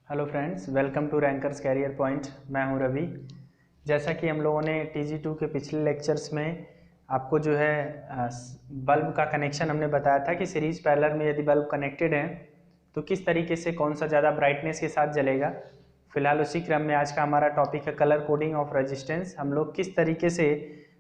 Hello friends, welcome to Rankers Career Point. मैं हूं रवि। जैसा कि हम लोगों ने TG2 के पिछले लेक्चर्स में आपको जो है बल्ब का कनेक्शन हमने बताया था कि सीरीज पैरेलल में यदि बल्ब कनेक्टेड है तो किस तरीके से कौन सा ज़्यादा ब्राइटनेस के साथ जलेगा। फिलहाल उसी क्रम में आज का हमारा टॉपिक है कलर कोडिंग ऑफ रेजिस्टेंस। हम लोग किस तरीके से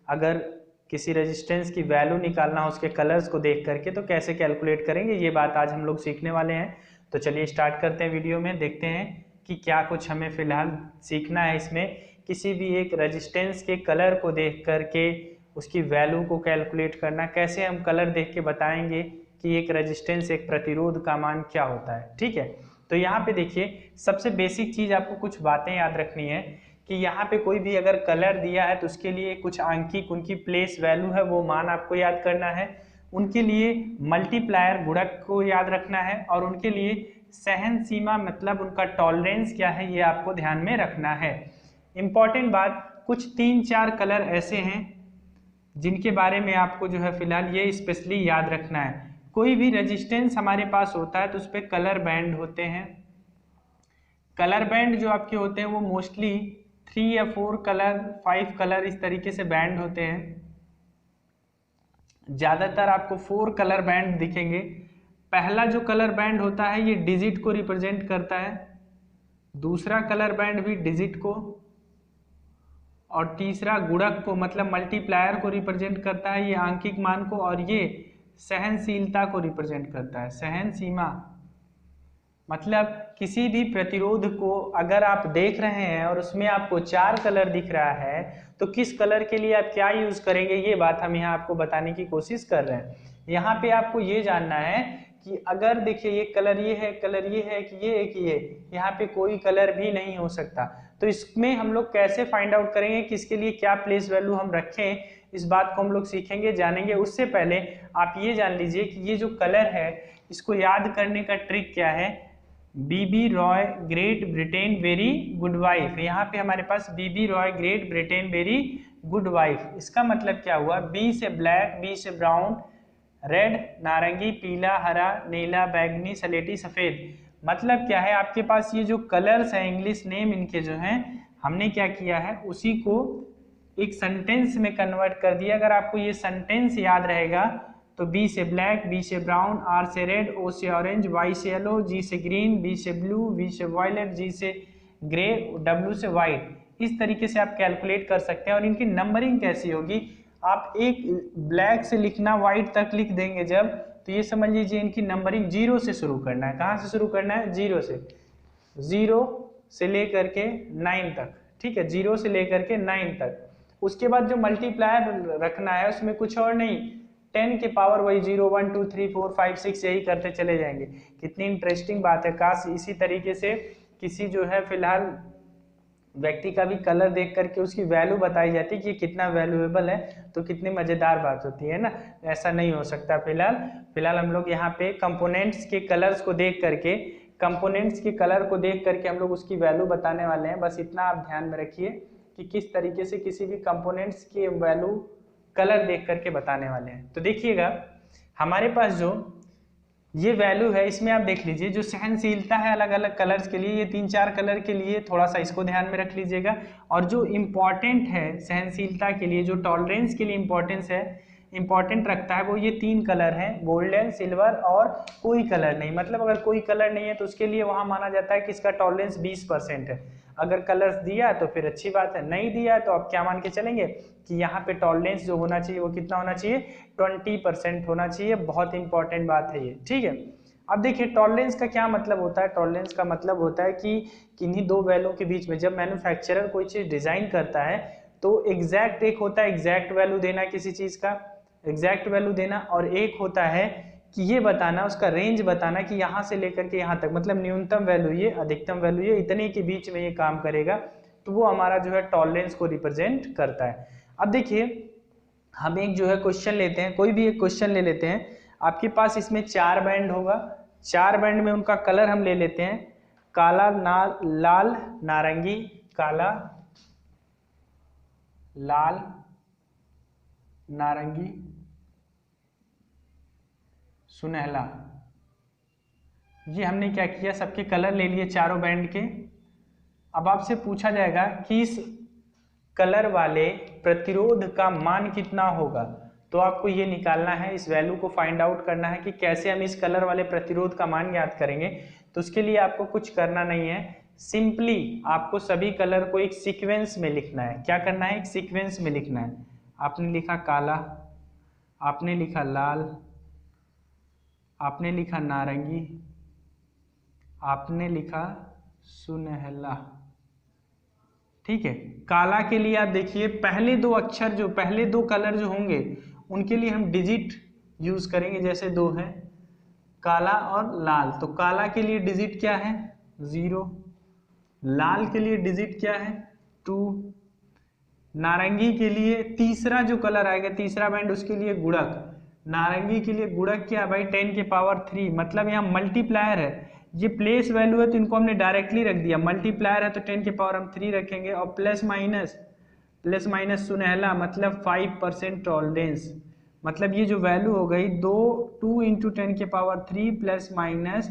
अगर किसी रेजिस्टेंस की वैल्यू निकालना हो उसके कलर्स को देख करके तो कैसे कैलकुलेट करेंगे, ये बात आज हम लोग सीखने वाले हैं। तो चलिए स्टार्ट करते हैं वीडियो में, देखते हैं कि क्या कुछ हमें फिलहाल सीखना है इसमें। किसी भी एक रेजिस्टेंस के कलर को देख करके उसकी वैल्यू को कैलकुलेट करना, कैसे हम कलर देख के बताएंगे कि एक रेजिस्टेंस एक प्रतिरोध का मान क्या होता है। ठीक है, तो यहाँ पे देखिए सबसे बेसिक चीज आपको कुछ बातें याद रखनी है कि यहाँ पे कोई भी अगर कलर दिया है तो उसके लिए कुछ आंकिक उनकी प्लेस वैल्यू है वो मान आपको याद करना है। उनके लिए मल्टीप्लायर गुणक को याद रखना है और उनके लिए सहन सीमा मतलब उनका टॉलरेंस क्या है ये आपको ध्यान में रखना है। इंपॉर्टेंट बात, कुछ 3-4 कलर ऐसे हैं जिनके बारे में आपको जो है फिलहाल ये स्पेशली याद रखना है। कोई भी रेजिस्टेंस हमारे पास होता है तो उस पर कलर बैंड होते हैं। कलर बैंड जो आपके होते हैं वो मोस्टली 3 या 4 कलर 5 कलर इस तरीके से बैंड होते हैं। ज्यादातर आपको 4 कलर बैंड दिखेंगे। पहला जो कलर बैंड होता है ये डिजिट को रिप्रेजेंट करता है, दूसरा कलर बैंड भी डिजिट को, और तीसरा गुणक को मतलब मल्टीप्लायर को रिप्रेजेंट करता है, ये आंकिक मान को, और ये सहनशीलता को रिप्रेजेंट करता है, सहन सीमा। मतलब किसी भी प्रतिरोध को अगर आप देख रहे हैं और उसमें आपको 4 कलर दिख रहा है तो किस कलर के लिए आप क्या यूज करेंगे, ये बात हम यहाँ आपको बताने की कोशिश कर रहे हैं। यहाँ पे आपको ये जानना है कि अगर देखिए ये कलर ये है, कलर ये है कि ये एक ये, यहाँ पे कोई कलर भी नहीं हो सकता। तो इसमें हम लोग कैसे फाइंड आउट करेंगे कि इसके लिए क्या प्लेस वैल्यू हम रखें, इस बात को हम लोग सीखेंगे, जानेंगे। उससे पहले आप ये जान लीजिए कि ये जो कलर है इसको याद करने का ट्रिक क्या है। BB Roy Great Britain very good wife, यहाँ पे हमारे पास BB Roy Great Britain very good wife, इसका मतलब क्या हुआ, बी से ब्लैक, बी से ब्राउन, रेड नारंगी, पीला, हरा, नीला, बैगनी, सलेटी, सफेद। मतलब क्या है, आपके पास ये जो कलर्स हैं इंग्लिश नेम इनके जो हैं, हमने क्या किया है उसी को एक सेंटेंस में कन्वर्ट कर दिया। अगर आपको ये सेंटेंस याद रहेगा तो बी से ब्लैक, बी से ब्राउन, आर से रेड, ओ से ऑरेंज, वाई से येलो, जी से ग्रीन, बी से ब्लू, वी से वायलेट, जी से ग्रे, डब्ल्यू से वाइट, इस तरीके से आप कैलकुलेट कर सकते हैं। और इनकी नंबरिंग कैसी होगी, आप एक ब्लैक से लिखना वाइट तक लिख देंगे जब, तो ये समझ लीजिए इनकी नंबरिंग 0 से शुरू करना है। कहाँ से शुरू करना है, 0 से, 0 से लेकर के 9 तक। ठीक है, 0 से लेकर के 9 तक। उसके बाद जो मल्टीप्लायर रखना है उसमें कुछ और नहीं, 10 के पावर वही 0 1 2 3 4 5 6 यही करते चले जाएंगे। कितनी इंटरेस्टिंग बात है, काश इसी तरीके से किसी जो है फिलहाल व्यक्ति का भी कलर देख करके उसकी वैल्यू बताई जाती कि कितना वैल्यूएबल है, तो कितनी मजेदार बात होती है ना। ऐसा नहीं हो सकता। फिलहाल हम लोग यहाँ पे कंपोनेंट्स के कलर्स को देख करके, कंपोनेंट्स के कलर को देख करके हम लोग उसकी वैल्यू बताने वाले हैं। बस इतना आप ध्यान में रखिए कि किस तरीके से किसी भी कंपोनेंट्स की वैल्यू कलर देख करके बताने वाले हैं। तो देखिएगा हमारे पास जो ये वैल्यू है इसमें आप देख लीजिए जो सहनशीलता है अलग अलग कलर्स के लिए, ये 3-4 कलर के लिए थोड़ा सा इसको ध्यान में रख लीजिएगा। और जो इम्पॉर्टेंट है सहनशीलता के लिए, जो टॉलरेंस के लिए इम्पॉर्टेंट रखता है वो ये 3 कलर हैं, गोल्डन, सिल्वर और कोई कलर नहीं। मतलब अगर कोई कलर नहीं है तो उसके लिए वहां माना जाता है कि इसका टॉलरेंस 20% है। अगर कलर्स दिया तो फिर अच्छी बात है, नहीं दिया तो आप क्या मान के चलेंगे कि यहाँ पे टॉलरेंस जो होना चाहिए वो कितना होना चाहिए, 20% होना चाहिए। बहुत इंपॉर्टेंट बात है ये। ठीक है, अब देखिए टॉलरेंस का क्या मतलब होता है। टॉलरेंस का मतलब होता है कि किन्हीं दो वैल्यू के बीच में जब मैन्युफैक्चरर कोई चीज डिजाइन करता है तो एग्जैक्ट, एक होता है एग्जैक्ट वैल्यू देना किसी चीज का, एग्जैक्ट वैल्यू देना, और एक होता है कि ये बताना, उसका रेंज बताना कि यहाँ से लेकर के यहाँ तक, मतलब न्यूनतम वैल्यू ये, अधिकतम वैल्यू ये, इतने के बीच में ये काम करेगा, तो वो हमारा जो है टॉलरेंस को रिप्रेजेंट करता है। अब देखिए हम एक जो है क्वेश्चन लेते हैं, कोई भी एक क्वेश्चन ले लेते हैं। आपके पास इसमें 4 बैंड होगा, 4 बैंड में उनका कलर हम ले लेते हैं, काला, लाल, नारंगी, काला, लाल, नारंगी, सुनहला, ये हमने क्या किया, सबके कलर ले लिए चारों बैंड के। अब आपसे पूछा जाएगा कि इस कलर वाले प्रतिरोध का मान कितना होगा, तो आपको ये निकालना है, इस वैल्यू को फाइंड आउट करना है कि कैसे हम इस कलर वाले प्रतिरोध का मान ज्ञात करेंगे। तो उसके लिए आपको कुछ करना नहीं है, सिंपली आपको सभी कलर को एक सीक्वेंस में लिखना है। क्या करना है, एक सीक्वेंस में लिखना है। आपने लिखा काला, आपने लिखा लाल, आपने लिखा नारंगी, आपने लिखा सुनहला। ठीक है, काला के लिए आप देखिए पहले दो अक्षर जो पहले दो कलर जो होंगे उनके लिए हम डिजिट यूज करेंगे, जैसे दो है काला और लाल। तो काला के लिए डिजिट क्या है 0, लाल के लिए डिजिट क्या है 2, नारंगी के लिए तीसरा जो कलर आएगा तीसरा बैंड उसके लिए गुणक, नारंगी के लिए गुणक क्या है भाई 10 के पावर 3, मतलब यहाँ मल्टीप्लायर है, ये प्लेस वैल्यू है तो इनको हमने डायरेक्टली रख दिया, मल्टीप्लायर है तो 10 के पावर हम 3 रखेंगे, और प्लस माइनस सुनहला मतलब 5% टॉलरेंस, मतलब ये जो वैल्यू हो गई 2 इंटू 10 के पावर 3 प्लस माइनस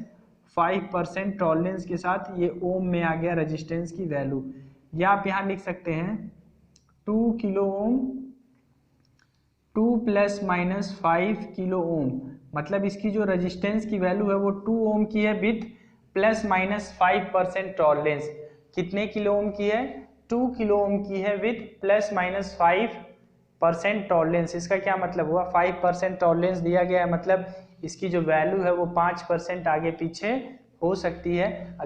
5% टॉलरेंस के साथ ये ओम में आ गया रेजिस्टेंस की वैल्यू। या आप यहाँ लिख सकते हैं 2 kilo ohm 2 plus minus 5 kilo ohm, मतलब इसकी जो रेजिस्टेंस की वैल्यू है वो 2 ओम की है विथ प्लस माइनस 5% टॉलरेंस। कितने किलो ओम की है 2 किलो ओम की है विथ प्लस माइनस 5% टॉलरेंस। इसका क्या मतलब हुआ 5% टॉलरेंस दिया गया है, मतलब इसकी जो वैल्यू है वो 5% आगे पीछे हो सकती है।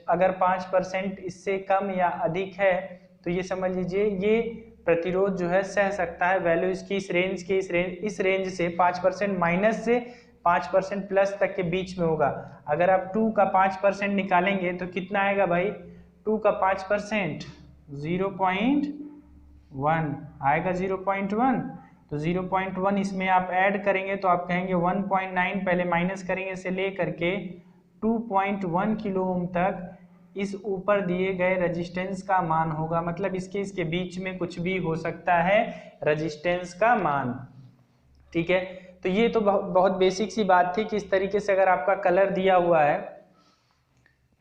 अगर 5% इससे कम या अधिक है तो ये समझ लीजिए ये प्रतिरोध जो है सह सकता है, वैल्यू इसकी इस रेंज से 5% माइनस से 5% प्लस तक के बीच में होगा। अगर आप 2 का 5% निकालेंगे तो कितना आएगा भाई 2 का 5% 0.1 आएगा, 0.1। तो 0.1 इसमें आप ऐड करेंगे तो आप कहेंगे 1.9, पहले माइनस करेंगे से ले करके 2.1 किलो ओम तक इस ऊपर दिए गए रेजिस्टेंस का मान होगा, मतलब इसके बीच में कुछ भी हो सकता है रेजिस्टेंस का मान। ठीक है, तो ये तो बहुत बेसिक सी बात थी कि इस तरीके से अगर आपका कलर दिया हुआ है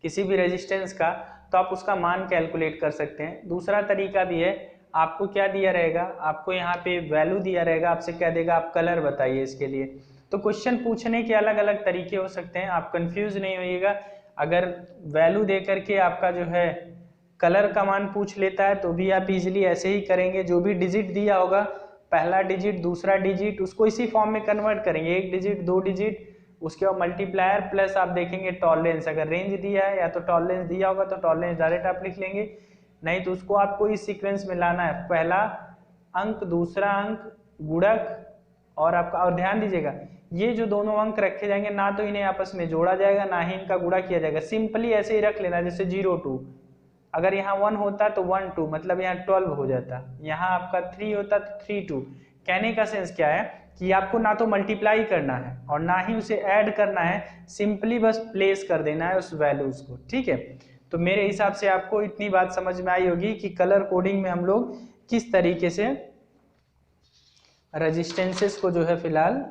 किसी भी रेजिस्टेंस का तो आप उसका मान कैलकुलेट कर सकते हैं। दूसरा तरीका भी है, आपको क्या दिया रहेगा, आपको यहाँ पे वैल्यू दिया रहेगा, आपसे क्या देगा आप कलर बताइए इसके लिए। तो क्वेश्चन पूछने के अलग अलग तरीके हो सकते हैं, आप कंफ्यूज नहीं होइएगा। अगर वैल्यू दे करके आपका जो है कलर का मान पूछ लेता है तो भी आप इजीली ऐसे ही करेंगे, जो भी डिजिट दिया होगा पहला डिजिट दूसरा डिजिट उसको इसी फॉर्म में कन्वर्ट करेंगे, 1 डिजिट 2 डिजिट उसके बाद मल्टीप्लायर प्लस आप देखेंगे टॉलरेंस, अगर रेंज दिया है या तो टॉलरेंस दिया होगा तो टॉलरेंस डायरेक्ट आप लिख लेंगे, नहीं तो उसको आपको इस सीक्वेंस में लाना है, पहला अंक दूसरा अंक गुणक और आपका, और ध्यान दीजिएगा ये जो दोनों अंक रखे जाएंगे ना तो इन्हें आपस में जोड़ा जाएगा ना ही इनका गुणा किया जाएगा, सिंपली ऐसे ही रख लेना जैसे 0 2, अगर यहाँ 1 होता तो 1 2 मतलब यहाँ 12 हो जाता, यहाँ आपका 3 होता तो 3 2। कहने का सेंस क्या है कि आपको ना तो मल्टीप्लाई करना है और ना ही उसे ऐड करना है, सिंपली बस प्लेस कर देना है उस वैल्यूज को। ठीक है, तो मेरे हिसाब से आपको इतनी बात समझ में आई होगी कि कलर कोडिंग में हम लोग किस तरीके से रेजिस्टेंसेस को जो है फिलहाल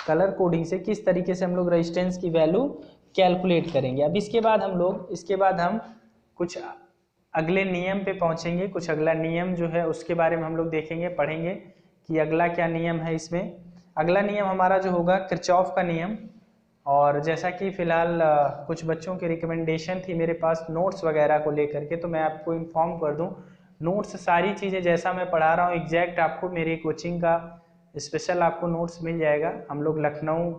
कलर कोडिंग से किस तरीके से हम लोग रेजिस्टेंस की वैल्यू कैलकुलेट करेंगे। अब इसके बाद हम कुछ अगले नियम पे पहुंचेंगे, कुछ अगला नियम जो है उसके बारे में हम लोग देखेंगे पढ़ेंगे कि अगला क्या नियम है। इसमें अगला नियम हमारा जो होगा किरचॉफ का नियम, और जैसा कि फिलहाल कुछ बच्चों की रिकमेंडेशन थी मेरे पास नोट्स वगैरह को लेकर के, तो मैं आपको इन्फॉर्म कर दूं नोट्स सारी चीज़ें जैसा मैं पढ़ा रहा हूँ एग्जैक्ट आपको मेरी कोचिंग का स्पेशल आपको नोट्स मिल जाएगा। हम लोग लखनऊ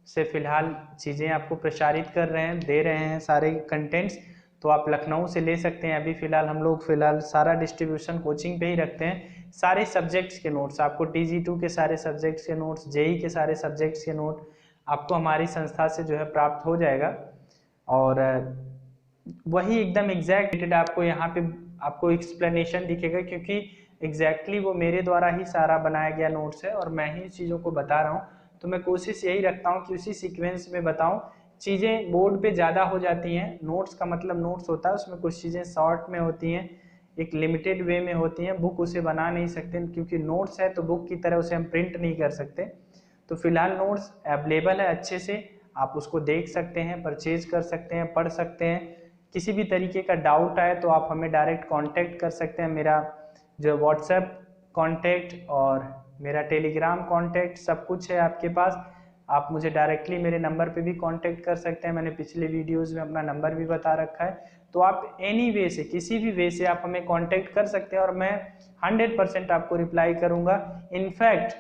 से फिलहाल चीज़ें आपको प्रसारित कर रहे हैं, दे रहे हैं सारे कंटेंट्स, तो आप लखनऊ से ले सकते हैं। अभी फ़िलहाल हम लोग सारा डिस्ट्रीब्यूशन कोचिंग पे ही रखते हैं, सारे सब्जेक्ट्स के नोट्स आपको TG2 के सारे सब्जेक्ट्स के नोट्स, JEE के सारे सब्जेक्ट्स के नोट आपको हमारी संस्था से जो है प्राप्त हो जाएगा, और वही एकदम एग्जैक्ट आपको यहाँ पे आपको एक्सप्लेनेशन दिखेगा, क्योंकि एग्जैक्टली वो मेरे द्वारा ही सारा बनाया गया नोट्स है और मैं ही चीज़ों को बता रहा हूँ। तो मैं कोशिश यही रखता हूँ कि उसी सीक्वेंस में बताऊँ। चीज़ें बोर्ड पे ज़्यादा हो जाती हैं, नोट्स का मतलब नोट्स होता है उसमें कुछ चीज़ें शॉर्ट में होती हैं, एक लिमिटेड वे में होती हैं, बुक उसे बना नहीं सकते क्योंकि नोट्स है तो बुक की तरह उसे हम प्रिंट नहीं कर सकते। तो फिलहाल नोट्स अवेलेबल है अच्छे से, आप उसको देख सकते हैं, परचेज कर सकते हैं, पढ़ सकते हैं। किसी भी तरीके का डाउट आए तो आप हमें डायरेक्ट कांटेक्ट कर सकते हैं। मेरा जो व्हाट्सएप कांटेक्ट और मेरा टेलीग्राम कांटेक्ट सब कुछ है आपके पास। आप मुझे डायरेक्टली मेरे नंबर पे भी कांटेक्ट कर सकते हैं। मैंने पिछले वीडियोस में अपना नंबर भी बता रखा है। तो आप एनी वे से, किसी भी वे से आप हमें कांटेक्ट कर सकते हैं और मैं 100% आपको रिप्लाई करूंगा। इनफैक्ट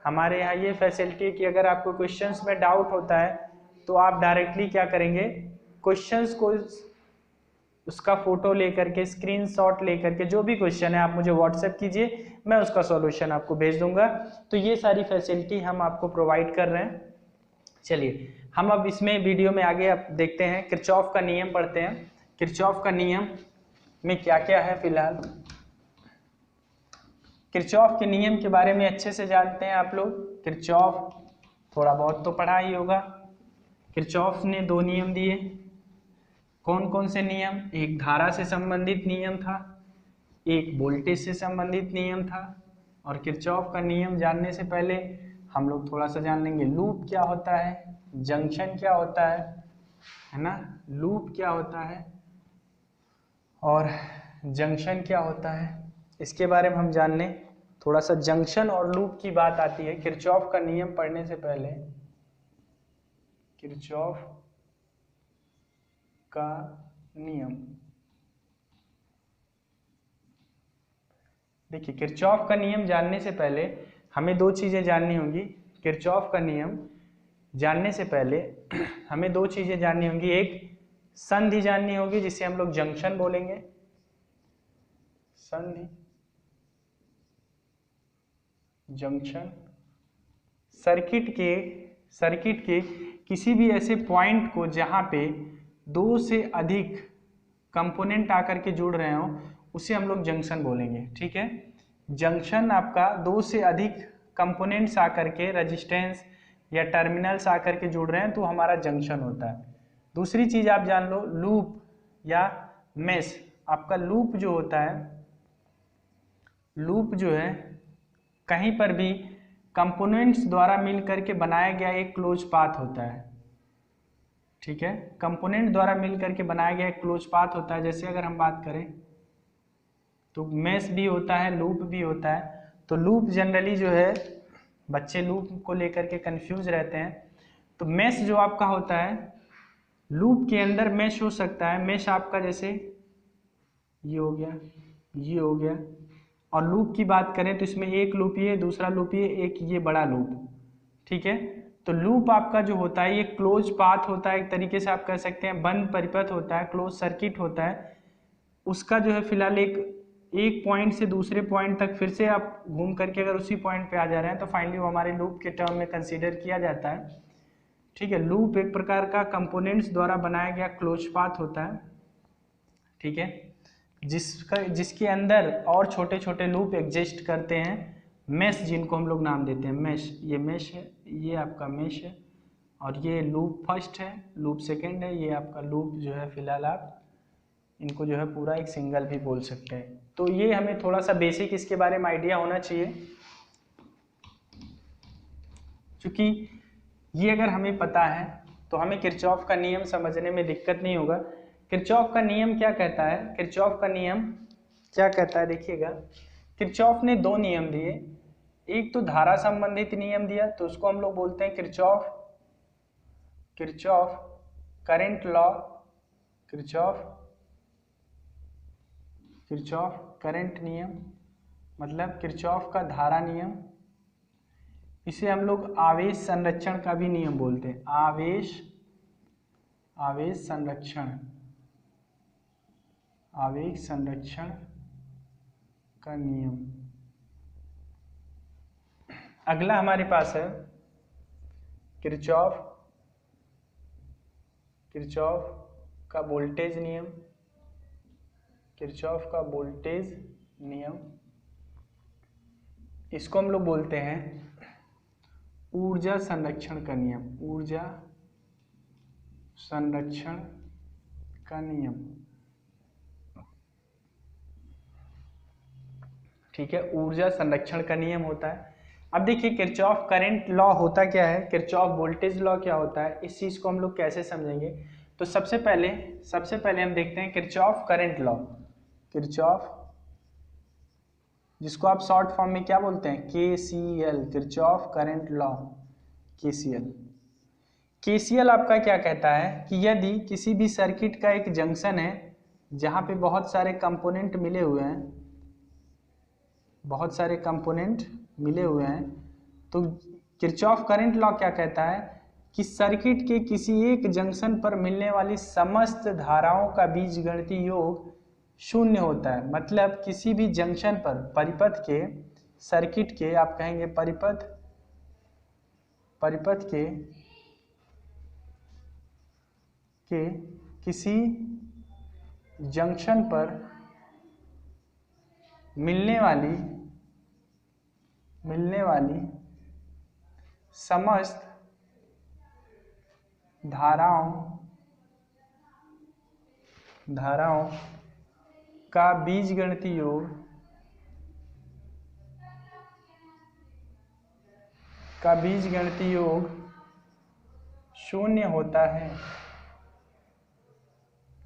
हमारे यहाँ ये फैसिलिटी है कि अगर आपको क्वेश्चंस में डाउट होता है तो आप डायरेक्टली क्या करेंगे, क्वेश्चंस को उसका फोटो लेकर के, स्क्रीनशॉट लेकर के, जो भी क्वेश्चन है आप मुझे व्हाट्सएप कीजिए, मैं उसका सॉल्यूशन आपको भेज दूंगा। तो ये सारी फैसिलिटी हम आपको प्रोवाइड कर रहे हैं। चलिए हम अब इसमें वीडियो में आगे आप देखते हैं, किरचॉफ का नियम पढ़ते हैं। किरचॉफ का नियम में क्या क्या है। फिलहाल किरचॉफ के नियम के बारे में अच्छे से जानते हैं आप लोग। किरचॉफ थोड़ा बहुत तो पढ़ा ही होगा। किरचॉफ ने 2 नियम दिए। कौन कौन से नियम? एक धारा से संबंधित नियम था, एक वोल्टेज से संबंधित नियम था। और किरचॉफ का नियम जानने से पहले हम लोग थोड़ा सा जान लेंगे लूप क्या होता है, जंक्शन क्या होता है ना, लूप क्या होता है और जंक्शन क्या होता है, इसके बारे में हम जान लें। थोड़ा सा जंक्शन और लूप की बात आती है किरचॉफ का नियम पढ़ने से पहले। किरचॉफ का नियम, देखिए किरचॉफ का नियम जानने से पहले हमें 2 चीजें जाननी होंगी। किरचॉफ का नियम जानने से पहले हमें 2 चीजें जाननी होंगी। एक संधि जाननी होगी जिसे हम लोग जंक्शन बोलेंगे, संधि, जंक्शन। सर्किट के किसी भी ऐसे पॉइंट को जहां पे 2 से अधिक कंपोनेंट आकर के जुड़ रहे हो उसे हम लोग जंक्शन बोलेंगे। ठीक है, जंक्शन आपका 2 से अधिक कंपोनेंट्स आकर के, रेजिस्टेंस या टर्मिनल्स आकर के जुड़ रहे हैं तो हमारा जंक्शन होता है। दूसरी चीज आप जान लो, लूप या मेश। आपका लूप जो होता है, लूप जो है कहीं पर भी कंपोनेंट्स द्वारा मिल करके बनाया गया एक क्लोज पाथ होता है। ठीक है, कंपोनेंट द्वारा मिल करके बनाया गया एक क्लोज पाथ होता है। जैसे अगर हम बात करें तो मेश भी होता है, लूप भी होता है। तो लूप जनरली जो है, बच्चे लूप को लेकर के कंफ्यूज रहते हैं। तो मेश जो आपका होता है, लूप के अंदर मेश हो सकता है। मेश आपका जैसे ये हो गया, ये हो गया। और लूप की बात करें तो इसमें एक लूप ये, दूसरा लूप ये, एक ये बड़ा लूप। ठीक है, तो लूप आपका जो होता है ये क्लोज पाथ होता है, एक तरीके से आप कह सकते हैं बंद परिपथ होता है, क्लोज सर्किट होता है। उसका जो है फिलहाल एक पॉइंट से दूसरे पॉइंट तक फिर से आप घूम करके अगर उसी पॉइंट पे आ जा रहे हैं तो फाइनली वो हमारे लूप के टर्म में कंसीडर किया जाता है। ठीक है, लूप एक प्रकार का कंपोनेंट्स द्वारा बनाया गया क्लोज पाथ होता है। ठीक है, जिसके अंदर और छोटे छोटे लूप एग्जिस्ट करते हैं, मेश जिनको हम लोग नाम देते हैं मेश। ये मेश है, ये आपका मेश है, और ये लूप फर्स्ट है, लूप सेकंड है, ये आपका लूप जो है फिलहाल आप इनको जो है पूरा एक सिंगल भी बोल सकते हैं। तो ये हमें थोड़ा सा बेसिक इसके बारे में आइडिया होना चाहिए, क्योंकि ये अगर हमें पता है तो हमें किरचॉफ का नियम समझने में दिक्कत नहीं होगा। किरचॉफ का नियम क्या कहता है, किरचॉफ का नियम क्या कहता है देखिएगा। किरचॉफ ने 2 नियम दिए। एक तो धारा संबंधित नियम दिया, तो उसको हम लोग बोलते हैं Kirchhoff current law, Kirchhoff current नियम, मतलब किरचॉफ का धारा नियम। इसे हम लोग आवेश संरक्षण का भी नियम बोलते हैं, आवेश संरक्षण का नियम। अगला हमारे पास है किरचॉफ का वोल्टेज नियम, किरचॉफ का वोल्टेज नियम। इसको हम लोग बोलते हैं ऊर्जा संरक्षण का नियम, ऊर्जा संरक्षण का नियम। ठीक है, ऊर्जा संरक्षण का नियम होता है। अब देखिए किरचॉफ करंट लॉ होता क्या है, किरचॉफ वोल्टेज लॉ क्या होता है, इस चीज को हम लोग कैसे समझेंगे। तो सबसे पहले हम देखते हैं किरचॉफ करंट लॉ। किरचॉफ, जिसको आप शॉर्ट फॉर्म में क्या बोलते हैं, KCL, Kirchhoff current law, KCL। KCL आपका क्या कहता है कि यदि किसी भी सर्किट का एक जंक्शन है जहां पे बहुत सारे कंपोनेंट मिले हुए हैं, बहुत सारे कंपोनेंट मिले हुए हैं, तो किरचॉफ करंट लॉ क्या कहता है कि सर्किट के किसी एक जंक्शन पर मिलने वाली समस्त धाराओं का बीजगणितीय योग शून्य होता है। मतलब किसी भी जंक्शन पर परिपथ के, सर्किट के, आप कहेंगे परिपथ के किसी जंक्शन पर मिलने वाली समस्त धाराओं का बीजगणितीय योग शून्य होता है।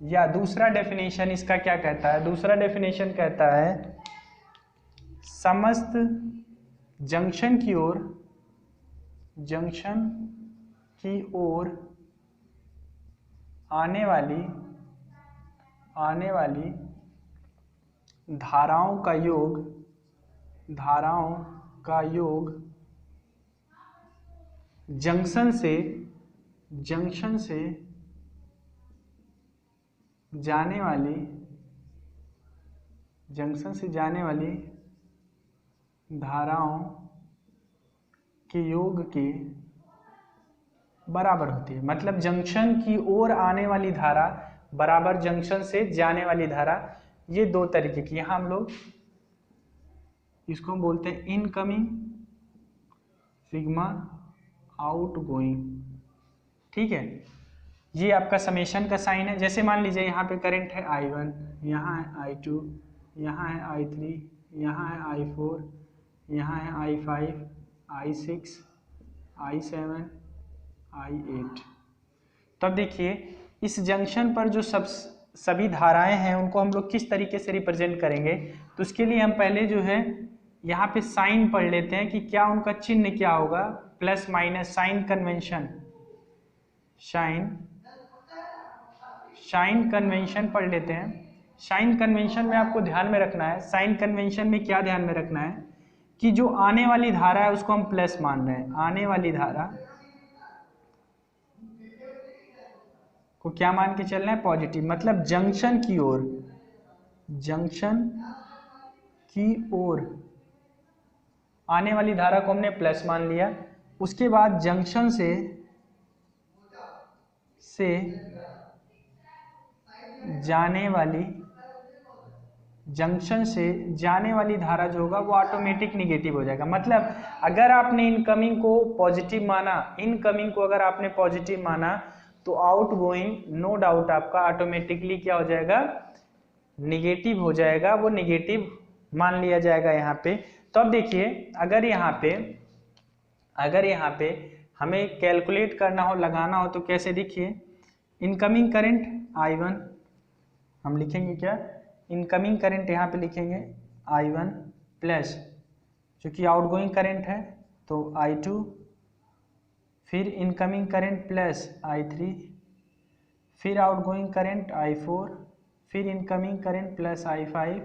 या दूसरा डेफिनेशन इसका क्या कहता है, दूसरा डेफिनेशन कहता है समस्त जंक्शन की ओर आने वाली धाराओं का योग जंक्शन से जाने वाली धाराओं के योग के बराबर होती है। मतलब जंक्शन की ओर आने वाली धारा बराबर जंक्शन से जाने वाली धारा, ये दो तरीके की। यहां हम लोग इसको बोलते हैं इनकमिंग सिग्मा आउटगोइंग, ठीक है। ये आपका समेशन का साइन है। जैसे मान लीजिए यहाँ पे करंट है I1, यहाँ है I2, यहाँ है I3, यहाँ है I4, यहाँ है I5, I6, I7, I8। तो अब देखिए इस जंक्शन पर जो सभी धाराएं हैं उनको हम लोग किस तरीके से रिप्रेजेंट करेंगे। तो उसके लिए हम पहले जो है यहाँ पे साइन पढ़ लेते हैं कि क्या उनका चिन्ह क्या होगा, plus minus, sign convention, sign convention पढ़ लेते हैं। साइन कन्वेंशन में आपको ध्यान में रखना है, साइन कन्वेंशन में क्या ध्यान में रखना है कि जो आने वाली धारा है उसको हम प्लस मान रहे हैं, आने वाली धारा को क्या मान के चलना है, पॉजिटिव। मतलब जंक्शन की ओर आने वाली धारा को हमने प्लस मान लिया। उसके बाद जंक्शन से जाने वाली धारा जो होगा वो ऑटोमेटिक निगेटिव हो जाएगा। मतलब अगर आपने इनकमिंग को पॉजिटिव माना, तो आउटगोइंग नो डाउट आपका ऑटोमेटिकली क्या हो जाएगा, निगेटिव हो जाएगा, वो निगेटिव मान लिया जाएगा यहाँ पे। तो अब देखिए अगर यहाँ पे हमें कैलकुलेट करना हो, लगाना हो, तो कैसे, देखिए इनकमिंग करंट I1 हम लिखेंगे क्या, इनकमिंग करंट यहाँ पे लिखेंगे I1 प्लस, क्योंकि आउटगोइंग करंट है तो I2, फिर इनकमिंग करंट प्लस I3, फिर आउटगोइंग करंट I4, फिर incoming current plus I5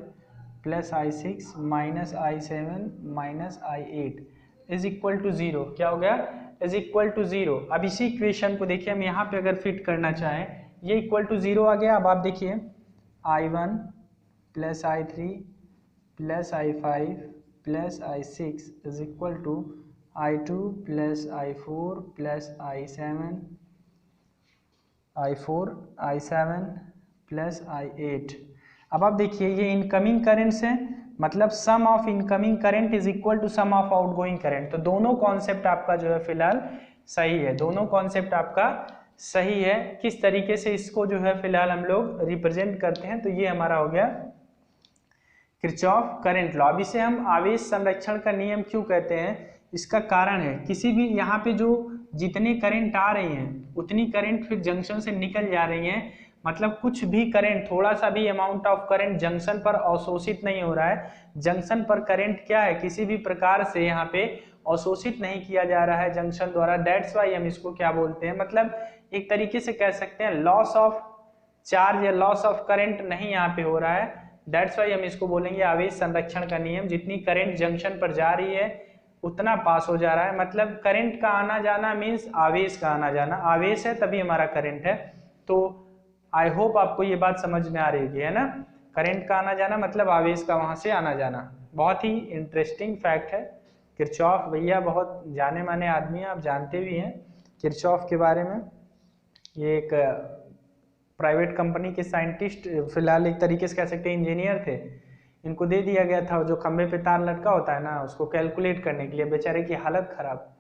plus I6 minus I7 minus I8 is equal to 0। क्या हो गया, इज इक्वल टू 0। अब इसी इक्वेशन को देखिए हम यहाँ पे अगर फिट करना चाहें, ये इक्वल टू 0 आ गया। अब आप देखिए I1 plus I3 plus I5 plus I6 is equal to I2 plus I4 plus I7 प्लस I8। अब आप देखिए ये इनकमिंग करंट्स हैं, मतलब sum of incoming current is equal to sum of outgoing current. तो दोनों कॉन्सेप्ट आपका जो है फिलहाल सही है, दोनों कॉन्सेप्ट आपका सही है। किस तरीके से इसको जो है फिलहाल हम लोग रिप्रेजेंट करते हैं, तो ये हमारा हो गया किरचॉफ करंट लॉ। अब इसे हम आवेश संरक्षण का नियम क्यों कहते हैं, इसका कारण है किसी भी यहाँ पे जो जितने करंट आ रही हैं उतनी करंट फिर जंक्शन से निकल जा रही हैं, मतलब कुछ भी करंट, थोड़ा सा भी अमाउंट ऑफ करंट जंक्शन पर अवशोषित नहीं हो रहा है। जंक्शन पर करंट क्या है, किसी भी प्रकार से यहाँ पे अवशोषित नहीं किया जा रहा है जंक्शन द्वारा। दैट्स वाई हम इसको क्या बोलते हैं, मतलब एक तरीके से कह सकते हैं लॉस ऑफ चार्ज या लॉस ऑफ करंट नहीं यहाँ पे हो रहा है। दैट्स वाई हम इसको बोलेंगे आवेश संरक्षण का नियम। जितनी करंट जंक्शन पर जा रही है उतना पास हो जा रहा है, मतलब करंट का आना जाना मीन्स आवेश का आना जाना। आवेश है तभी हमारा करंट है। तो आई होप आपको ये बात समझ में आ रही है ना, करंट का आना जाना मतलब आवेश का वहां से आना जाना। बहुत ही इंटरेस्टिंग फैक्ट है। किरचॉफ भैया बहुत जाने माने आदमी हैं, आप जानते भी हैं किरचॉफ के बारे में। ये एक प्राइवेट कंपनी के साइंटिस्ट, फिलहाल एक तरीके से कह सकते हैं इंजीनियर थे। इनको दे दिया गया था जो खंबे पे तार लटका होता है ना, उसको कैलकुलेट करने के लिए। बेचारे की हालत खराब,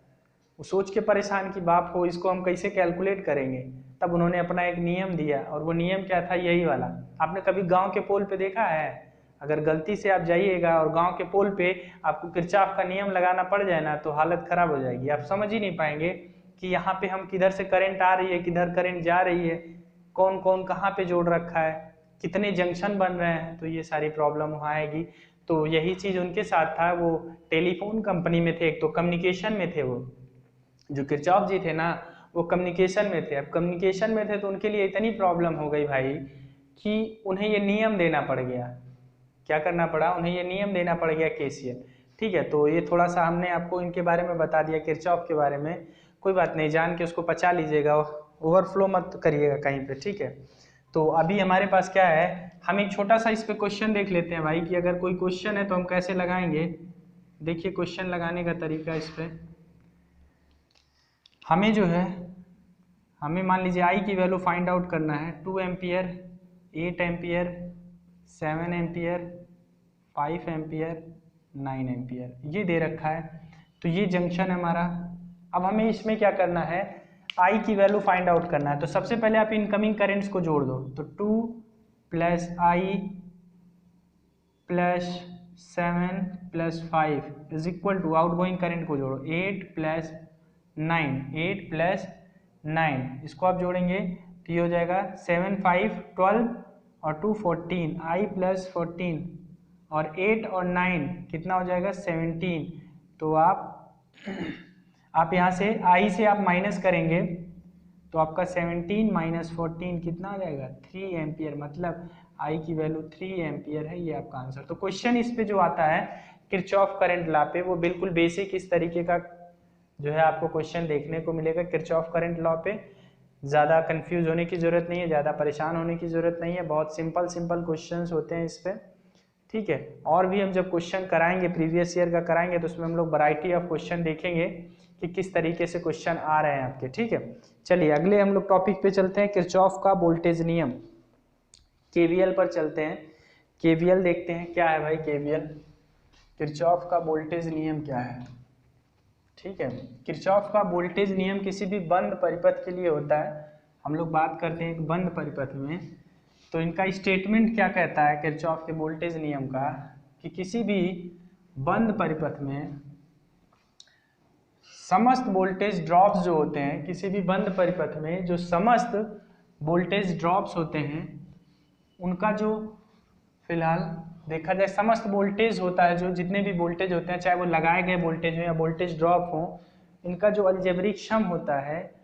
वो सोच के परेशान कि बाप हो इसको हम कैसे कैलकुलेट करेंगे। तब उन्होंने अपना एक नियम दिया, और वो नियम क्या था, यही वाला। आपने कभी गांव के पोल पे देखा है, अगर गलती से आप जाइएगा और गांव के पोल पे आपको किरचॉफ का नियम लगाना पड़ जाए ना, तो हालत खराब हो जाएगी। आप समझ ही नहीं पाएंगे कि यहाँ पे हम किधर से करंट आ रही है, किधर करंट जा रही है, कौन कौन कहाँ पे जोड़ रखा है, कितने जंक्शन बन रहे हैं, तो ये सारी प्रॉब्लम वहाँ आएगी। तो यही चीज़ उनके साथ था। वो टेलीफोन कंपनी में थे, एक तो कम्युनिकेशन में थे। वो जो किरचॉफ जी थे ना, वो कम्युनिकेशन में थे। अब कम्युनिकेशन में थे तो उनके लिए इतनी प्रॉब्लम हो गई भाई कि उन्हें ये नियम देना पड़ गया। क्या करना पड़ा उन्हें, ये नियम देना पड़ गया केसीएल। ठीक है, तो ये थोड़ा सा हमने आपको इनके बारे में बता दिया, किरचॉफ के बारे में। कोई बात नहीं, जान के उसको पचा लीजिएगा, ओवरफ्लो मत करिएगा कहीं पे, ठीक है। तो अभी हमारे पास क्या है, हम एक छोटा सा इस पे क्वेश्चन देख लेते हैं भाई, कि अगर कोई क्वेश्चन है तो हम कैसे लगाएंगे। देखिए क्वेश्चन लगाने का तरीका इस पे, हमें जो है, हमें मान लीजिए आई की वैल्यू फाइंड आउट करना है। 2 ampere, 8 ampere, 7 ampere, 5 ampere, 9 ampere, ये दे रखा है। तो ये जंक्शन है हमारा। अब हमें इसमें क्या करना है, आई की वैल्यू फाइंड आउट करना है। तो सबसे पहले आप इनकमिंग करेंट्स को जोड़ दो। तो 2 plus I plus 7 plus 5 is equal to outgoing current को जोड़ो, 8 प्लस 9, 8 प्लस 9, इसको आप जोड़ेंगे तो ये हो जाएगा 7 5 12 और 2 14, आई प्लस 14 और 8 और 9 कितना हो जाएगा 17। तो आप यहाँ से आई से आप माइनस करेंगे तो आपका 17 माइनस 14 कितना आ जाएगा 3 एम्पियर, मतलब आई की वैल्यू 3 एम्पियर है। ये आपका आंसर। तो क्वेश्चन इस पे जो आता है किरचॉफ करंट लॉ पे, वो बिल्कुल बेसिक इस तरीके का जो है आपको क्वेश्चन देखने को मिलेगा किरचॉफ करंट लॉ पे। ज़्यादा कंफ्यूज होने की ज़रूरत नहीं है, ज़्यादा परेशान होने की ज़रूरत नहीं है, बहुत सिंपल सिंपल क्वेश्चंस होते हैं इस पे, ठीक है। और भी हम जब क्वेश्चन कराएंगे प्रीवियस ईयर का कराएंगे तो उसमें हम लोग वैरायटी ऑफ क्वेश्चन देखेंगे कि किस तरीके से क्वेश्चन आ रहे हैं आपके, ठीक है। चलिए अगले हम लोग टॉपिक पे चलते हैं, किरचॉफ का वोल्टेज नियम, केवीएल पर चलते हैं। केवीएल देखते हैं क्या है भाई, केवीएल किरचॉफ का वोल्टेज नियम क्या है, ठीक है। किरचॉफ का वोल्टेज नियम किसी भी बंद परिपथ के लिए होता है। हम लोग बात करते हैं एक बंद परिपथ में, तो इनका स्टेटमेंट क्या कहता है किरचॉफ के वोल्टेज नियम का, कि किसी भी बंद परिपथ में समस्त वोल्टेज ड्रॉप्स जो होते हैं, किसी भी बंद परिपथ में जो समस्त वोल्टेज ड्रॉप्स होते हैं उनका जो, फिलहाल देखा जाए समस्त वोल्टेज होता है, जो जितने भी वोल्टेज होते हैं चाहे वो लगाए गए वोल्टेज हो या वोल्टेज ड्रॉप हो, इनका जो अलजेब्रिक सम होता है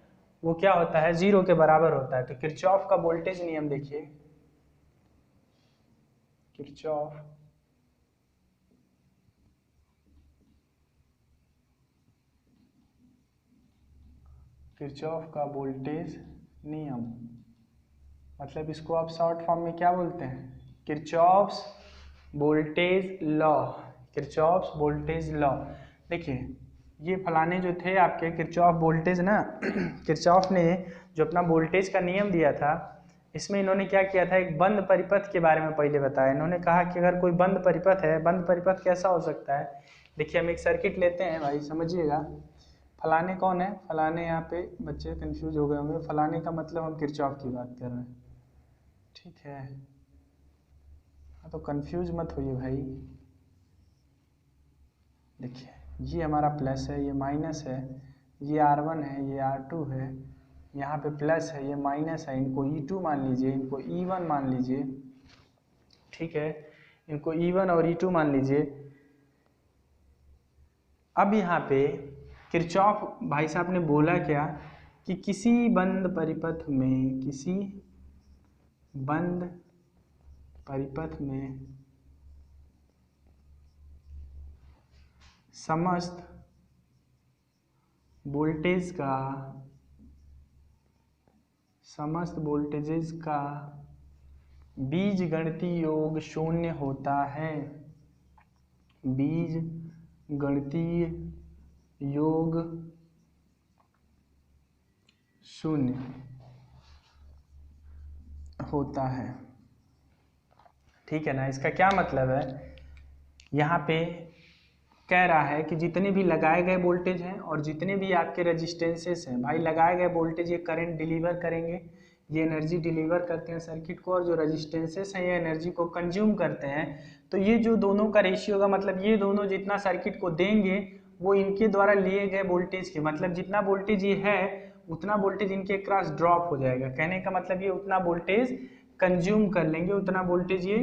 वो क्या होता है, 0 के बराबर होता है। तो किरचॉफ का वोल्टेज नियम देखिए, किरचॉफ का वोल्टेज नियम, मतलब इसको आप शॉर्ट फॉर्म में क्या बोलते हैं, Kirchhoff's voltage law. Kirchhoff's voltage law, देखिए ये फलाने जो थे आपके किरचॉफ वोल्टेज ना किरचॉफ ने जो अपना वोल्टेज का नियम दिया था, इसमें इन्होंने क्या किया था, एक बंद परिपथ के बारे में पहले बताया। इन्होंने कहा कि अगर कोई बंद परिपथ है, बंद परिपथ कैसा हो सकता है, देखिए हम एक सर्किट लेते हैं भाई, समझिएगा। फलाने कौन है, फलाने, यहाँ पे बच्चे कंफ्यूज हो गए होंगे, फलाने का मतलब हम किरचॉफ की बात कर रहे हैं, ठीक है। हाँ तो कंफ्यूज मत होइए भाई, देखिए ये हमारा प्लस है, ये माइनस है, ये R1 है, ये R2 है, यहाँ पे प्लस है, ये माइनस है, इनको E2 मान लीजिए, इनको E1 मान लीजिए, ठीक है, इनको E1 और E2 मान लीजिए। अब यहाँ पे किरचॉफ भाई साहब ने बोला क्या कि किसी बंद परिपथ में, किसी बंद परिपथ में समस्त वोल्टेज का, समस्त वोल्टेजेस का बीजगणितीय योग शून्य होता है, बीजगणितीय योग शून्य होता है, ठीक है ना। इसका क्या मतलब है, यहाँ पे कह रहा है कि जितने भी लगाए गए वोल्टेज हैं और जितने भी आपके रेजिस्टेंसेस हैं, भाई लगाए गए वोल्टेज ये करंट डिलीवर करेंगे, ये एनर्जी डिलीवर करते हैं सर्किट को, और जो रेजिस्टेंसेस हैं ये एनर्जी को कंज्यूम करते हैं। तो ये जो दोनों का रेशियो होगा, मतलब ये दोनों जितना सर्किट को देंगे वो इनके द्वारा लिए गए वोल्टेज के, मतलब जितना वोल्टेज ये है उतना वोल्टेज इनके क्रॉस ड्रॉप हो जाएगा। कहने का मतलब ये उतना वोल्टेज कंज्यूम कर लेंगे, उतना वोल्टेज ये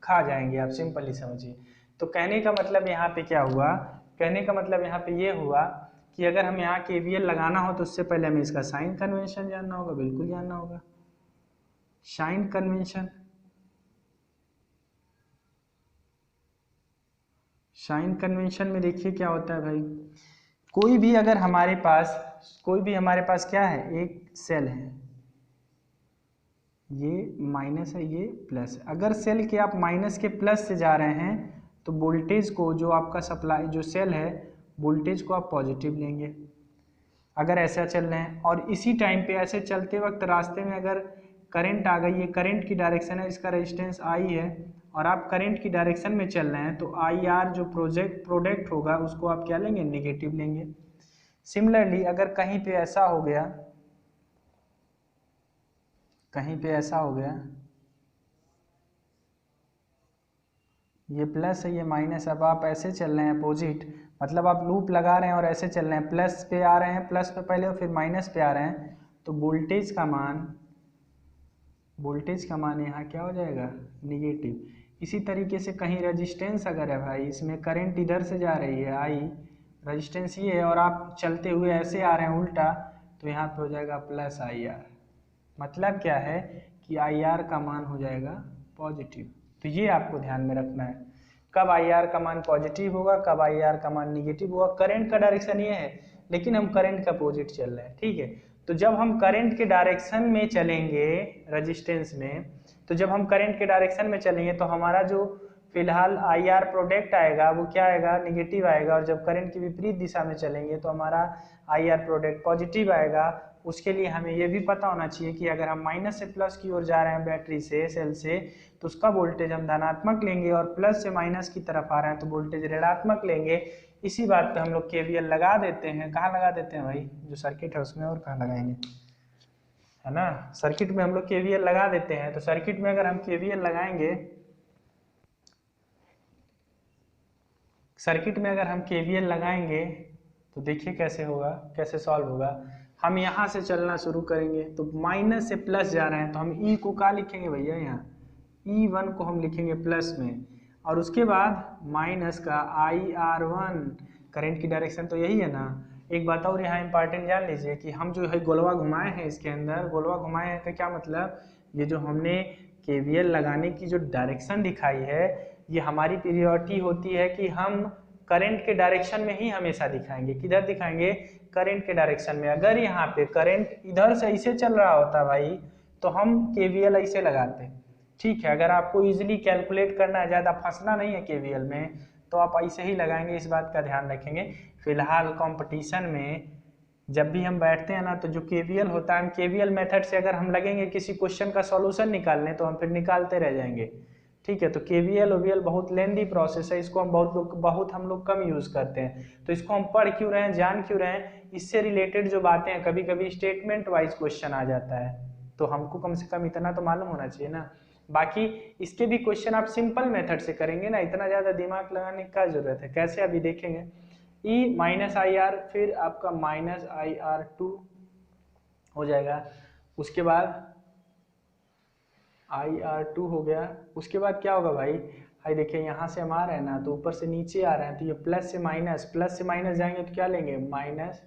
खा जाएंगे, आप सिंपली समझिए। तो कहने का मतलब यहाँ पे क्या हुआ, कहने का मतलब यहाँ पे ये हुआ कि अगर हम यहाँ KVL लगाना हो तो उससे पहले हमें इसका साइन कन्वेंशन जानना होगा, बिल्कुल जानना होगा। साइन कन्वेंशन, साइन कन्वेंशन में देखिए क्या होता है भाई, कोई भी अगर हमारे पास, कोई भी हमारे पास क्या है, एक सेल है, ये माइनस है, ये प्लस है। अगर सेल के आप माइनस के प्लस से जा रहे हैं तो वोल्टेज को, जो आपका सप्लाई, जो सेल है, वोल्टेज को आप पॉजिटिव लेंगे अगर ऐसा चल रहे हैं। और इसी टाइम पे ऐसे चलते वक्त रास्ते में अगर करंट आ गई, ये करंट की डायरेक्शन है, इसका रेजिस्टेंस I है और आप करंट की डायरेक्शन में चल रहे हैं, तो IR जो प्रोडक्ट होगा उसको आप क्या लेंगे, नेगेटिव लेंगे। सिमिलरली अगर कहीं पे ऐसा हो गया, कहीं पे ऐसा हो गया, ये प्लस है, ये माइनस, अब आप ऐसे चल रहे हैं अपोजिट, मतलब आप लूप लगा रहे हैं और ऐसे चल रहे हैं, प्लस पे आ रहे हैं, प्लस पे पहले और फिर माइनस पे आ रहे हैं, तो वोल्टेज का मान, वोल्टेज का मान यहाँ क्या हो जाएगा, निगेटिव। इसी तरीके से कहीं रेजिस्टेंस अगर है भाई, इसमें करंट इधर से जा रही है I, रेजिस्टेंस ये है और आप चलते हुए ऐसे आ रहे हैं उल्टा, तो यहाँ पे हो जाएगा प्लस IR। मतलब क्या है कि IR का मान हो जाएगा पॉजिटिव। तो ये आपको ध्यान में रखना है, कब IR का मान पॉजिटिव होगा, कब IR का मान निगेटिव होगा। करंट का डायरेक्शन ये है, लेकिन हम करंट का अपोजिट चल रहे हैं, ठीक है। तो जब हम करंट के डायरेक्शन में चलेंगे रेजिस्टेंस में, तो जब हम करंट के डायरेक्शन में चलेंगे तो हमारा जो फिलहाल IR प्रोडक्ट आएगा वो क्या आएगा, निगेटिव आएगा। और जब करंट की विपरीत दिशा में चलेंगे तो हमारा IR प्रोडक्ट पॉजिटिव आएगा। उसके लिए हमें ये भी पता होना चाहिए कि अगर हम माइनस से प्लस की ओर जा रहे हैं बैटरी से, सेल से, तो उसका वोल्टेज हम धनात्मक लेंगे, और प्लस से माइनस की तरफ आ रहे हैं तो वोल्टेज ऋणात्मक लेंगे। इसी बात पे हम लोग KVL लगा देते हैं। कहाँ लगा देते हैं भाई, जो सर्किट है उसमें, और कहाँ लगाएंगे, है ना, सर्किट में हम लोग KVL लगा देते हैं। तो सर्किट में अगर हम KVL लगाएंगे, सर्किट में अगर हम KVL लगाएंगे तो देखिए कैसे होगा, कैसे सॉल्व होगा। हम यहाँ से चलना शुरू करेंगे, तो माइनस से प्लस जा रहे हैं तो हम E को क्या लिखेंगे भैया, यहाँ E1 को हम लिखेंगे प्लस में, और उसके बाद माइनस का IR1, करंट की डायरेक्शन तो यही है ना। एक बात और यहाँ इंपॉर्टेंट जान लीजिए कि हम जो है गोलवा घुमाए हैं, इसके अंदर गोलवा घुमाए हैं का क्या मतलब, ये जो हमने KVL लगाने की जो डायरेक्शन दिखाई है, ये हमारी प्रियोरिटी होती है कि हम करंट के डायरेक्शन में ही हमेशा दिखाएंगे। किधर दिखाएंगे, करंट के डायरेक्शन में। अगर यहाँ पे करंट इधर से ऐसे चल रहा होता भाई तो हम KVL ऐसे लगाते, ठीक है। अगर आपको इजीली कैलकुलेट करना है, ज़्यादा फंसना नहीं है KVL में, तो आप ऐसे ही लगाएंगे, इस बात का ध्यान रखेंगे। फिलहाल कंपटीशन में जब भी हम बैठते हैं ना, तो जो KVL होता है, हम KVL मेथड से अगर हम लगेंगे किसी क्वेश्चन का सॉल्यूशन निकालने, तो हम फिर निकालते रह जाएंगे, ठीक है। तो KVL OVL बहुत लेंदी प्रोसेस है, इसको हम बहुत हम लोग कम यूज़ करते हैं। तो इसको हम पढ़ क्यों रहे हैं, जान क्यों रहे हैं, इससे रिलेटेड जो बातें हैं, कभी कभी स्टेटमेंट वाइज क्वेश्चन आ जाता है, तो हमको कम से कम इतना तो मालूम होना चाहिए ना। बाकी इसके भी क्वेश्चन आप सिंपल मेथड से करेंगे ना, इतना ज़्यादा दिमाग लगाने की क्या जरूरत है। कैसे, अभी देखेंगे। ई माइनस आई आर, फिर आपका माइनस आई आर 2 हो जाएगा। उसके बाद आई आर 2 हो गया। उसके बाद क्या होगा भाई, भाई देखिए यहाँ से हम आ रहे हैं ना, तो ऊपर से नीचे आ रहे हैं, तो ये प्लस से माइनस जाएंगे तो क्या लेंगे, minus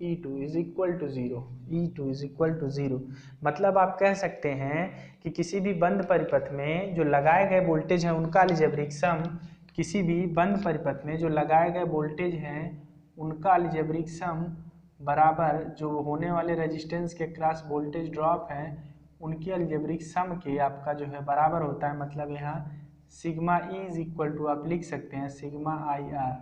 E2 is equal to zero, E2 is equal to zero. मतलब आप कह सकते हैं कि किसी भी बंद परिपथ में जो लगाए गए वोल्टेज हैं उनका अलजेब्रिक सम, किसी भी बंद परिपथ में जो लगाए गए वोल्टेज हैं उनका अलजेब्रिक सम बराबर जो होने वाले रेजिस्टेंस के क्रॉस वोल्टेज ड्रॉप है उनकी अलजेब्रिक सम के आपका जो है बराबर होता है। मतलब यहाँ sigma E is equal to आप लिख सकते हैं sigma I R,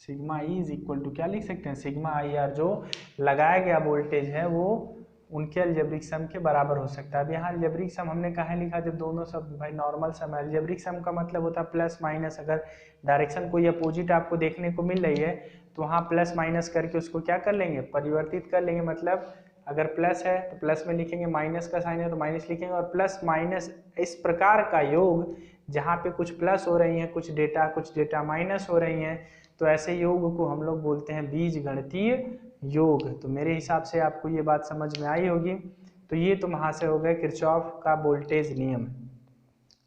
sigma E is equal to क्या लिख सकते हैं, सिग्मा आई आर, जो लगाया गया वोल्टेज है वो उनके अलजेब्रिक सम के बराबर हो सकता है। अब यहाँ अलजेब्रिक सम हमने कहाँ लिखा, जब दोनों सब भाई नॉर्मल सम है। अलजेब्रिक सम का मतलब होता है प्लस माइनस, अगर डायरेक्शन कोई अपोजिट आपको देखने को मिल रही है तो वहाँ प्लस माइनस करके उसको क्या कर लेंगे, परिवर्तित कर लेंगे। मतलब अगर प्लस है तो प्लस में लिखेंगे, माइनस का साइन है तो माइनस लिखेंगे, और प्लस माइनस इस प्रकार का योग जहाँ पे कुछ प्लस हो रही है कुछ डेटा माइनस हो रही हैं, तो ऐसे योग को हम लोग बोलते हैं बीजगणितीय योग। तो मेरे हिसाब से आपको ये बात समझ में आई होगी। तो ये तो वहाँ से हो गया किरचॉफ का वोल्टेज नियम।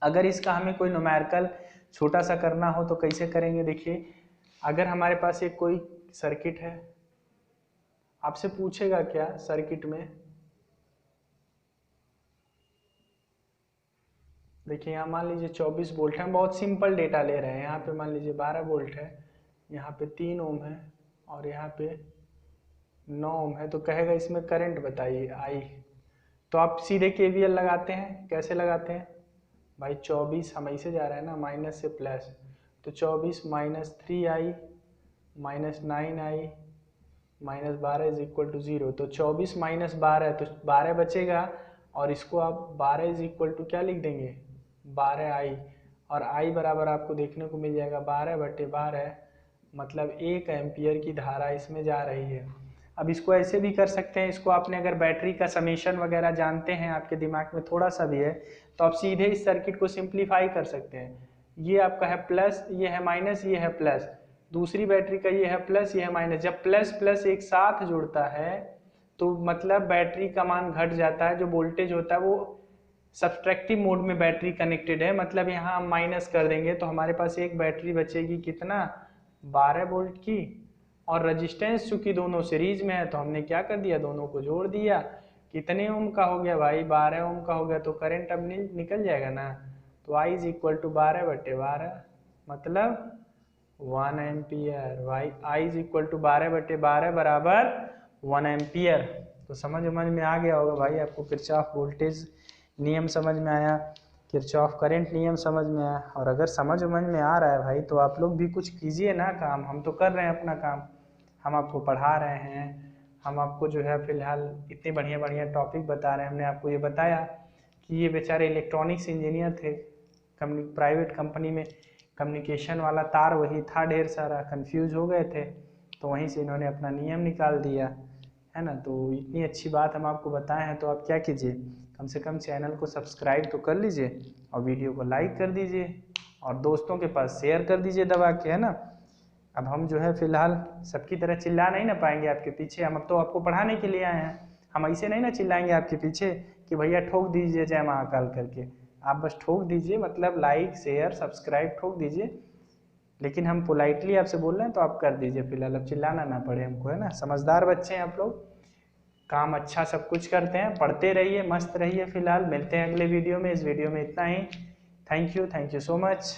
अगर इसका हमें कोई न्यूमेरिकल छोटा सा करना हो तो कैसे करेंगे, देखिए अगर हमारे पास एक कोई सर्किट है, आपसे पूछेगा क्या सर्किट में, देखिए यहाँ मान लीजिए 24 वोल्ट है, हम बहुत सिंपल डेटा ले रहे हैं। यहाँ पे मान लीजिए 12 वोल्ट है, यहाँ पे 3 ओम है और यहाँ पे 9 ओम है, तो कहेगा इसमें करंट बताइए आई। तो आप सीधे केवीएल लगाते हैं, कैसे लगाते हैं भाई, 24 हम ऐसे जा रहे हैं ना माइनस से प्लस, तो 24 minus 3i minus 9i minus 12 is equal to 0। तो 24 माइनस 12 तो 12 बचेगा, और इसको आप 12 इज इक्वल टू क्या लिख देंगे 12i, और i बराबर आपको देखने को मिल जाएगा 12/12, मतलब 1 एम्पियर की धारा इसमें जा रही है। अब इसको ऐसे भी कर सकते हैं, इसको आपने अगर बैटरी का समेशन वगैरह जानते हैं, आपके दिमाग में थोड़ा सा भी है, तो आप सीधे इस सर्किट को सिंप्लीफाई कर सकते हैं। ये आपका है प्लस, ये है माइनस, ये है प्लस, दूसरी बैटरी का ये है प्लस, ये है माइनस। जब प्लस प्लस एक साथ जुड़ता है तो मतलब बैटरी का मान घट जाता है, जो वोल्टेज होता है वो सब्सट्रैक्टिव मोड में बैटरी कनेक्टेड है। मतलब यहाँ हम माइनस कर देंगे तो हमारे पास एक बैटरी बचेगी कितना 12 वोल्ट की, और रजिस्टेंस चूंकि दोनों सीरीज में है तो हमने क्या कर दिया, दोनों को जोड़ दिया। कितने ओम का हो गया भाई, 12 ओम का हो गया, तो करंट अब निकल जाएगा ना। तो I इज इक्वल टू 12/12, मतलब 1 ampere. I is equal to 12/12 बराबर 1 एम्पियर। तो समझ में आ गया होगा भाई आपको, किरचॉफ वोल्टेज नियम समझ में आया, किरचॉफ करंट नियम समझ में आया। और अगर समझ में आ रहा है भाई तो आप लोग भी कुछ कीजिए ना काम, हम तो कर रहे हैं अपना काम, हम आपको पढ़ा रहे हैं, हम आपको जो है फिलहाल इतने बढ़िया बढ़िया टॉपिक बता रहे हैं। हमने आपको ये बताया कि ये बेचारे इलेक्ट्रॉनिक्स इंजीनियर थे, प्राइवेट कंपनी में कम्युनिकेशन वाला तार वही था, ढेर सारा कंफ्यूज हो गए थे, तो वहीं से इन्होंने अपना नियम निकाल दिया है ना। तो इतनी अच्छी बात हम आपको बताए हैं, तो आप क्या कीजिए, कम से कम चैनल को सब्सक्राइब तो कर लीजिए और वीडियो को लाइक कर दीजिए और दोस्तों के पास शेयर कर दीजिए दबा के, है ना। अब हम जो है फिलहाल सबकी तरह चिल्ला नहीं ना पाएंगे आपके पीछे, हम अब तो आपको पढ़ाने के लिए आए हैं, हम ऐसे नहीं ना चिल्लाएंगे आपके पीछे कि भैया ठोक दीजिए जय महाकाल करके। आप बस ठोक दीजिए, मतलब लाइक शेयर सब्सक्राइब ठोक दीजिए, लेकिन हम पोलाइटली आपसे बोल रहे हैं तो आप कर दीजिए फिलहाल, अब चिल्लाना ना पड़े हमको, है ना। समझदार बच्चे हैं आप लोग, काम अच्छा सब कुछ करते हैं, पढ़ते रहिए, मस्त रहिए। फिलहाल मिलते हैं अगले वीडियो में, इस वीडियो में इतना ही। Thank you so much.